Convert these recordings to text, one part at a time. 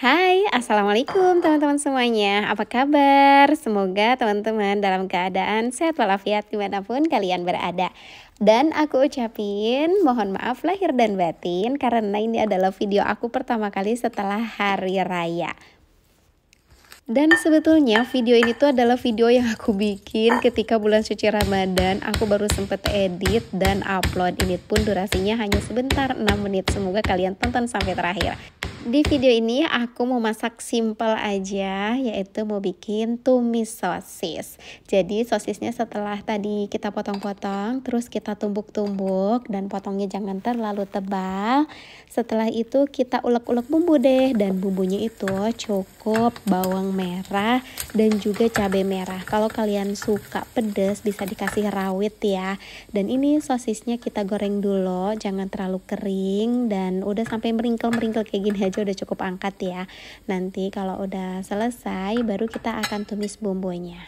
Hai, assalamualaikum teman-teman semuanya. Apa kabar? Semoga teman-teman dalam keadaan sehat walafiat dimanapun kalian berada. Dan aku ucapin mohon maaf lahir dan batin karena ini adalah video aku pertama kali setelah hari raya. Dan sebetulnya video ini tuh adalah video yang aku bikin ketika bulan suci Ramadan. Aku baru sempet edit dan upload. Ini pun durasinya hanya sebentar, 6 menit. Semoga kalian tonton sampai terakhir. Di video ini aku mau masak simple aja, yaitu mau bikin tumis sosis. Jadi sosisnya setelah tadi kita potong-potong, terus kita tumbuk-tumbuk dan potongnya jangan terlalu tebal. Setelah itu kita ulek-ulek bumbu deh, dan bumbunya itu cukup bawang merah dan juga cabai merah. Kalau kalian suka pedas bisa dikasih rawit ya. Dan ini sosisnya kita goreng dulu, jangan terlalu kering, dan udah sampai meringkel-meringkel kayak gini aja udah cukup angkat ya. Nanti kalau udah selesai baru kita akan tumis bumbunya.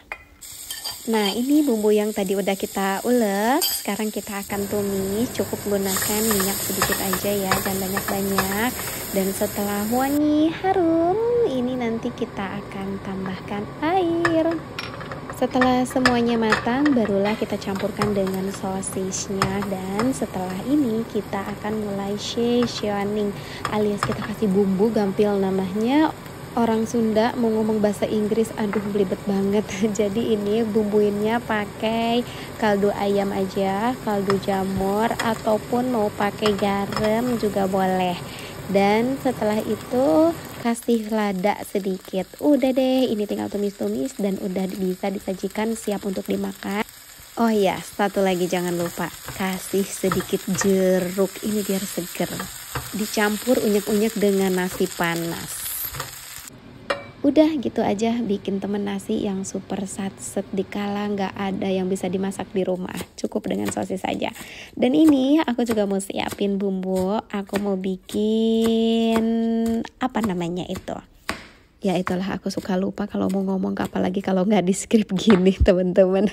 Nah, ini bumbu yang tadi udah kita ulek, sekarang kita akan tumis. Cukup gunakan minyak sedikit aja ya, jangan banyak-banyak. Dan setelah wangi harum, ini nanti kita akan tambahkan air. Setelah semuanya matang, barulah kita campurkan dengan sosisnya. Dan setelah ini kita akan mulai seasoning, alias kita kasih bumbu, gampil namanya. Orang Sunda mau ngomong bahasa Inggris, aduh belibet banget. Jadi ini bumbuinnya pakai kaldu ayam aja, kaldu jamur, ataupun mau pakai garam juga boleh. Dan setelah itu kasih lada sedikit. Udah deh, ini tinggal tumis-tumis dan udah bisa disajikan, siap untuk dimakan. Oh iya, satu lagi jangan lupa, kasih sedikit jeruk, ini biar seger. Dicampur unyek-unyek dengan nasi panas. Udah gitu aja bikin temen nasi yang super satset dikala nggak ada yang bisa dimasak di rumah. Cukup dengan sosis saja. Dan ini aku juga mau siapin bumbu. Aku mau bikin apa namanya itu. Ya itulah, aku suka lupa kalau mau ngomong, apalagi kalau nggak di skrip gini teman-teman.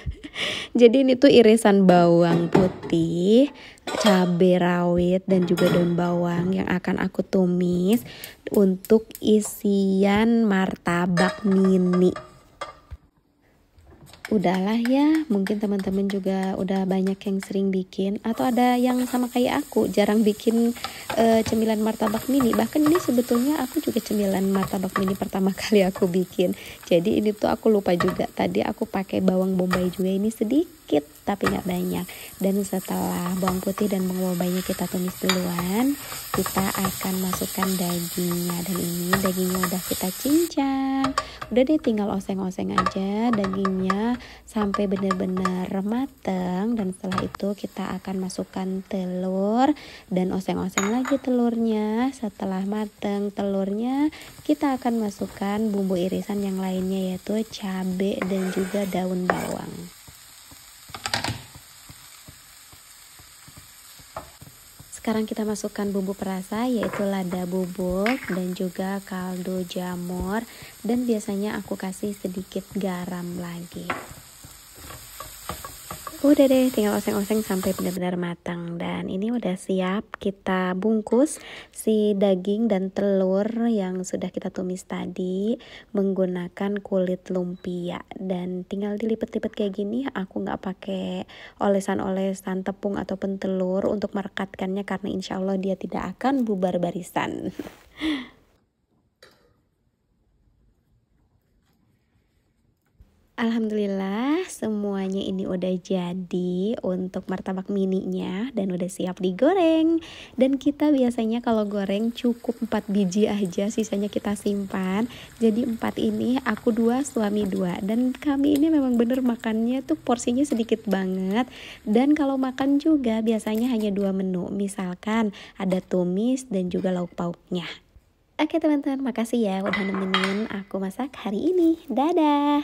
Jadi ini tuh irisan bawang putih, cabai rawit, dan juga daun bawang yang akan aku tumis untuk isian martabak mini. Udahlah ya, mungkin teman-teman juga udah banyak yang sering bikin, atau ada yang sama kayak aku jarang bikin cemilan martabak mini. Bahkan ini sebetulnya aku juga cemilan martabak mini pertama kali aku bikin. Jadi ini tuh aku lupa juga, tadi aku pakai bawang bombay juga, ini sedikit tapi nggak banyak. Dan setelah bawang putih dan bawang bombaynya kita tumis duluan, kita akan masukkan dagingnya. Dan ini dagingnya udah kita cincang, udah deh tinggal oseng-oseng aja dagingnya sampai benar-benar mateng. Dan setelah itu kita akan masukkan telur dan oseng-oseng lagi telurnya. Setelah mateng telurnya, kita akan masukkan bumbu irisan yang lainnya, yaitu cabai dan juga daun bawang. Sekarang kita masukkan bumbu perasa, yaitu lada bubuk dan juga kaldu jamur, dan biasanya aku kasih sedikit garam lagi. Udah deh, tinggal oseng-oseng sampai benar-benar matang. Dan ini udah siap kita bungkus si daging dan telur yang sudah kita tumis tadi menggunakan kulit lumpia. Dan tinggal dilipet-lipet kayak gini. Aku nggak pakai olesan-olesan tepung ataupun telur untuk merekatkannya, karena insya Allah dia tidak akan bubar barisan. Alhamdulillah semuanya ini udah jadi untuk martabak mininya dan udah siap digoreng. Dan kita biasanya kalau goreng cukup 4 biji aja, sisanya kita simpan. Jadi 4 ini aku 2, suami 2. Dan kami ini memang bener makannya tuh porsinya sedikit banget. Dan kalau makan juga biasanya hanya 2 menu. Misalkan ada tumis dan juga lauk pauknya. Oke teman-teman, makasih ya udah nemenin aku masak hari ini. Dadah!